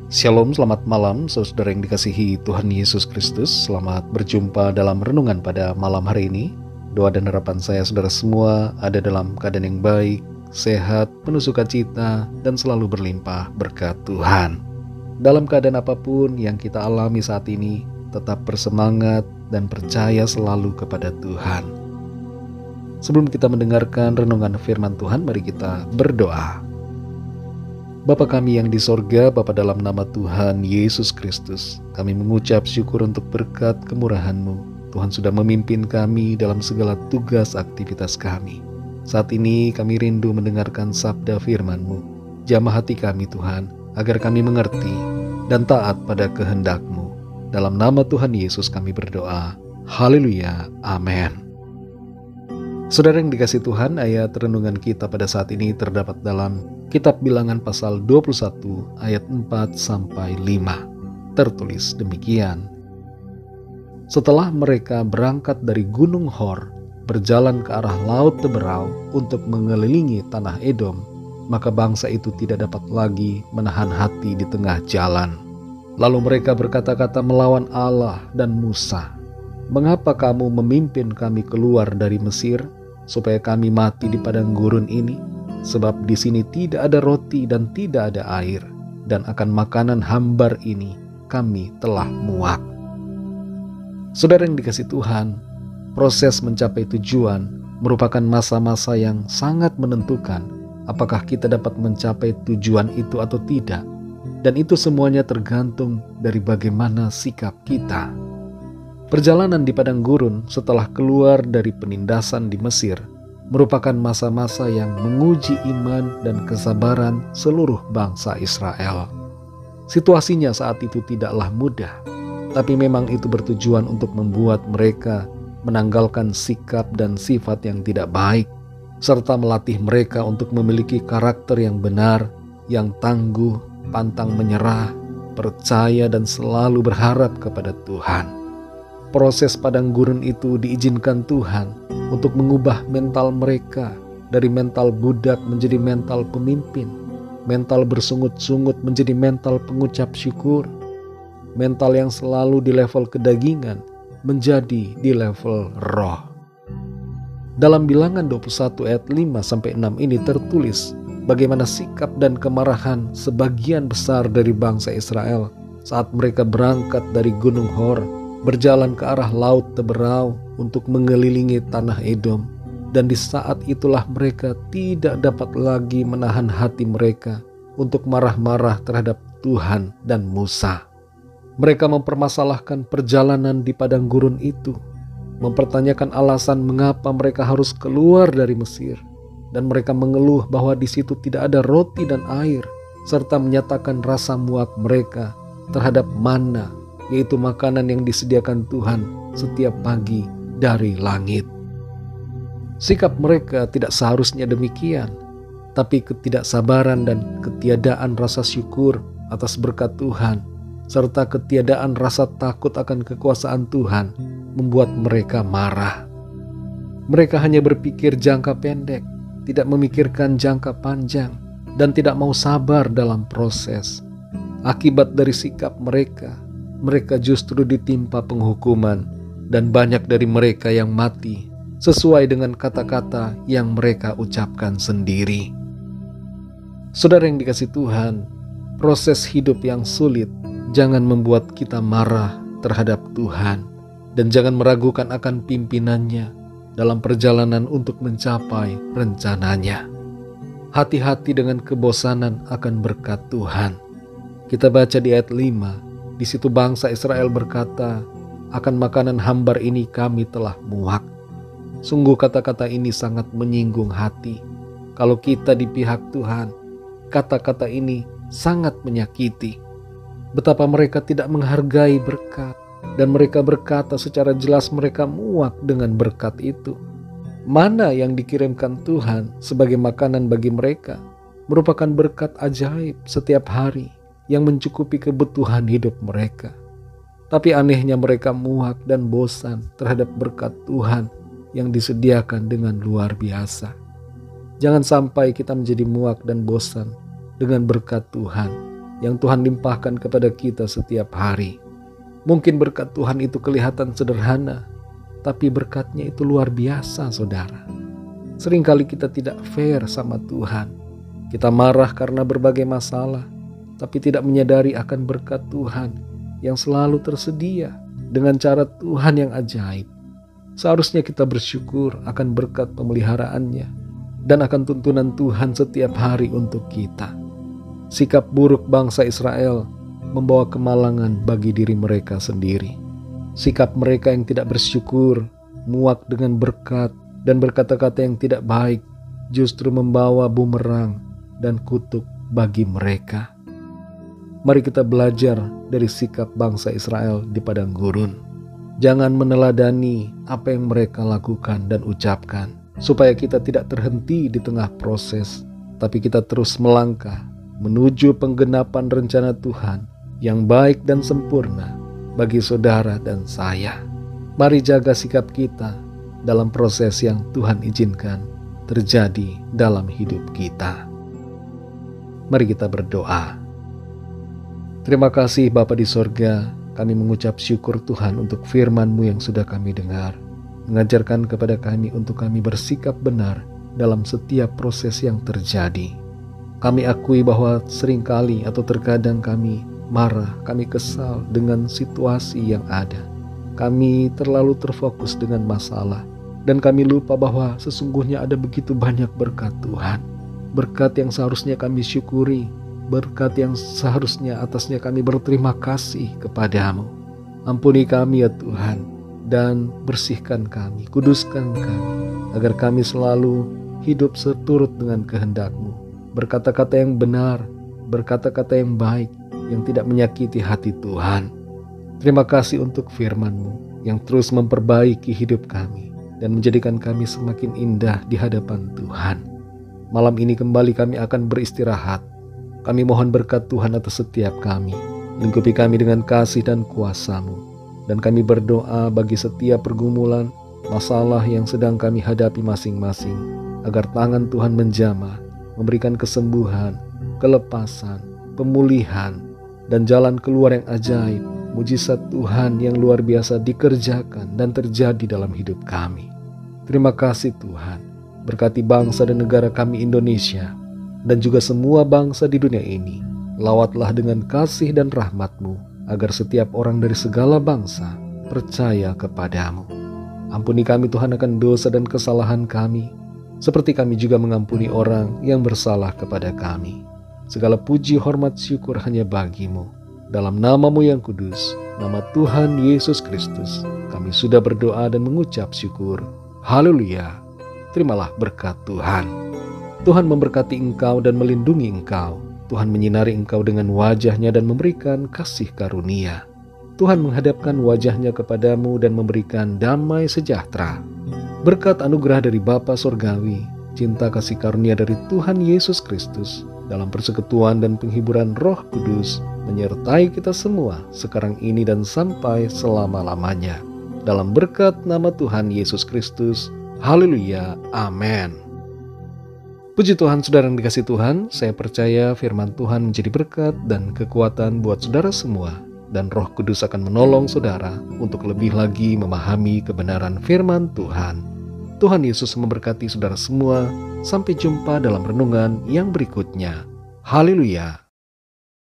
Shalom, selamat malam saudara yang dikasihi Tuhan Yesus Kristus. Selamat berjumpa dalam renungan pada malam hari ini. Doa dan harapan saya saudara semua ada dalam keadaan yang baik, sehat, penuh sukacita, dan selalu berlimpah berkat Tuhan. Dalam keadaan apapun yang kita alami saat ini, tetap bersemangat dan percaya selalu kepada Tuhan. Sebelum kita mendengarkan renungan firman Tuhan, mari kita berdoa. Bapa kami yang di sorga, Bapa dalam nama Tuhan Yesus Kristus, kami mengucap syukur untuk berkat kemurahan-Mu. Tuhan sudah memimpin kami dalam segala tugas aktivitas kami. Saat ini kami rindu mendengarkan sabda firman-Mu. Jamah hati kami Tuhan, agar kami mengerti dan taat pada kehendak-Mu. Dalam nama Tuhan Yesus kami berdoa. Haleluya, amin. Saudara yang dikasih Tuhan, ayat renungan kita pada saat ini terdapat dalam Kitab Bilangan pasal 21 ayat 4-5. Tertulis demikian. Setelah mereka berangkat dari Gunung Hor, berjalan ke arah Laut Teberau untuk mengelilingi tanah Edom, maka bangsa itu tidak dapat lagi menahan hati di tengah jalan. Lalu mereka berkata-kata melawan Allah dan Musa, "Mengapa kamu memimpin kami keluar dari Mesir, supaya kami mati di padang gurun ini? Sebab di sini tidak ada roti dan tidak ada air, dan akan makanan hambar ini kami telah muak." Saudara yang dikasih Tuhan, proses mencapai tujuan merupakan masa-masa yang sangat menentukan apakah kita dapat mencapai tujuan itu atau tidak. Dan itu semuanya tergantung dari bagaimana sikap kita. Perjalanan di padang gurun setelah keluar dari penindasan di Mesir merupakan masa-masa yang menguji iman dan kesabaran seluruh bangsa Israel. Situasinya saat itu tidaklah mudah, tapi memang itu bertujuan untuk membuat mereka menanggalkan sikap dan sifat yang tidak baik, serta melatih mereka untuk memiliki karakter yang benar, yang tangguh, pantang menyerah, percaya dan selalu berharap kepada Tuhan. Proses padang gurun itu diizinkan Tuhan untuk mengubah mental mereka dari mental budak menjadi mental pemimpin, mental bersungut-sungut menjadi mental pengucap syukur, mental yang selalu di level kedagingan menjadi di level roh. Dalam Bilangan 21 ayat 5-6 ini tertulis bagaimana sikap dan kemarahan sebagian besar dari bangsa Israel saat mereka berangkat dari Gunung Hor, berjalan ke arah Laut Teberau untuk mengelilingi tanah Edom. Dan di saat itulah mereka tidak dapat lagi menahan hati mereka untuk marah-marah terhadap Tuhan dan Musa. Mereka mempermasalahkan perjalanan di padang gurun itu, mempertanyakan alasan mengapa mereka harus keluar dari Mesir, dan mereka mengeluh bahwa di situ tidak ada roti dan air, serta menyatakan rasa muak mereka terhadap manna, yaitu makanan yang disediakan Tuhan setiap pagi dari langit. Sikap mereka tidak seharusnya demikian, tapi ketidaksabaran dan ketiadaan rasa syukur atas berkat Tuhan, serta ketiadaan rasa takut akan kekuasaan Tuhan membuat mereka marah. Mereka hanya berpikir jangka pendek, tidak memikirkan jangka panjang, dan tidak mau sabar dalam proses. Akibat dari sikap mereka justru ditimpa penghukuman, dan banyak dari mereka yang mati sesuai dengan kata-kata yang mereka ucapkan sendiri. Saudara yang dikasih Tuhan, proses hidup yang sulit jangan membuat kita marah terhadap Tuhan, dan jangan meragukan akan pimpinannya dalam perjalanan untuk mencapai rencananya. Hati-hati dengan kebosanan akan berkat Tuhan. Kita baca di ayat 5, di situ bangsa Israel berkata, "Akan makanan hambar ini kami telah muak." Sungguh kata-kata ini sangat menyinggung hati. Kalau kita di pihak Tuhan, kata-kata ini sangat menyakiti. Betapa mereka tidak menghargai berkat, dan mereka berkata secara jelas mereka muak dengan berkat itu. Mana yang dikirimkan Tuhan sebagai makanan bagi mereka merupakan berkat ajaib setiap hari yang mencukupi kebutuhan hidup mereka. Tapi anehnya mereka muak dan bosan terhadap berkat Tuhan yang disediakan dengan luar biasa. Jangan sampai kita menjadi muak dan bosan dengan berkat Tuhan yang Tuhan limpahkan kepada kita setiap hari. Mungkin berkat Tuhan itu kelihatan sederhana, tapi berkatnya itu luar biasa, saudara. Seringkali kita tidak fair sama Tuhan. Kita marah karena berbagai masalah, tapi tidak menyadari akan berkat Tuhan yang selalu tersedia dengan cara Tuhan yang ajaib. Seharusnya kita bersyukur akan berkat pemeliharaannya dan akan tuntunan Tuhan setiap hari untuk kita. Sikap buruk bangsa Israel membawa kemalangan bagi diri mereka sendiri. Sikap mereka yang tidak bersyukur, muak dengan berkat, dan berkata-kata yang tidak baik justru membawa bumerang dan kutuk bagi mereka. Mari kita belajar dari sikap bangsa Israel di padang gurun. Jangan meneladani apa yang mereka lakukan dan ucapkan, supaya kita tidak terhenti di tengah proses, tapi kita terus melangkah menuju penggenapan rencana Tuhan yang baik dan sempurna bagi saudara dan saya. Mari jaga sikap kita dalam proses yang Tuhan izinkan terjadi dalam hidup kita. Mari kita berdoa. Terima kasih Bapa di sorga, kami mengucap syukur Tuhan untuk firman-Mu yang sudah kami dengar. Mengajarkan kepada kami untuk kami bersikap benar dalam setiap proses yang terjadi. Kami akui bahwa seringkali atau terkadang kami marah, kami kesal dengan situasi yang ada. Kami terlalu terfokus dengan masalah, dan kami lupa bahwa sesungguhnya ada begitu banyak berkat Tuhan. Berkat yang seharusnya kami syukuri, berkat yang seharusnya atasnya kami berterima kasih kepadamu. Ampuni kami ya Tuhan, dan bersihkan kami, kuduskan kami, agar kami selalu hidup seturut dengan kehendak-Mu. Berkata-kata yang benar, berkata-kata yang baik, yang tidak menyakiti hati Tuhan. Terima kasih untuk firman-Mu yang terus memperbaiki hidup kami dan menjadikan kami semakin indah di hadapan Tuhan. Malam ini kembali kami akan beristirahat. Kami mohon berkat Tuhan atas setiap kami. Lingkupi kami dengan kasih dan kuasa-Mu. Dan kami berdoa bagi setiap pergumulan, masalah yang sedang kami hadapi masing-masing, agar tangan Tuhan menjamah, memberikan kesembuhan, kelepasan, pemulihan, dan jalan keluar yang ajaib. Mujizat Tuhan yang luar biasa dikerjakan dan terjadi dalam hidup kami. Terima kasih Tuhan. Berkati bangsa dan negara kami Indonesia, dan juga semua bangsa di dunia ini. Lawatlah dengan kasih dan rahmat-Mu, agar setiap orang dari segala bangsa percaya kepadamu. Ampuni kami Tuhan akan dosa dan kesalahan kami, seperti kami juga mengampuni orang yang bersalah kepada kami. Segala puji, hormat, syukur hanya bagi-Mu. Dalam nama-Mu yang kudus, nama Tuhan Yesus Kristus, kami sudah berdoa dan mengucap syukur. Haleluya. Terimalah berkat Tuhan. Tuhan memberkati engkau dan melindungi engkau. Tuhan menyinari engkau dengan wajah-Nya dan memberikan kasih karunia. Tuhan menghadapkan wajah-Nya kepadamu dan memberikan damai sejahtera. Berkat anugerah dari Bapa Sorgawi, cinta kasih karunia dari Tuhan Yesus Kristus, dalam persekutuan dan penghiburan Roh Kudus, menyertai kita semua sekarang ini dan sampai selama-lamanya. Dalam berkat nama Tuhan Yesus Kristus. Haleluya, amin. Puji Tuhan, saudara yang dikasih Tuhan, saya percaya firman Tuhan menjadi berkat dan kekuatan buat saudara semua, dan Roh Kudus akan menolong saudara untuk lebih lagi memahami kebenaran firman Tuhan. Tuhan Yesus memberkati saudara semua. Sampai jumpa dalam renungan yang berikutnya. Haleluya.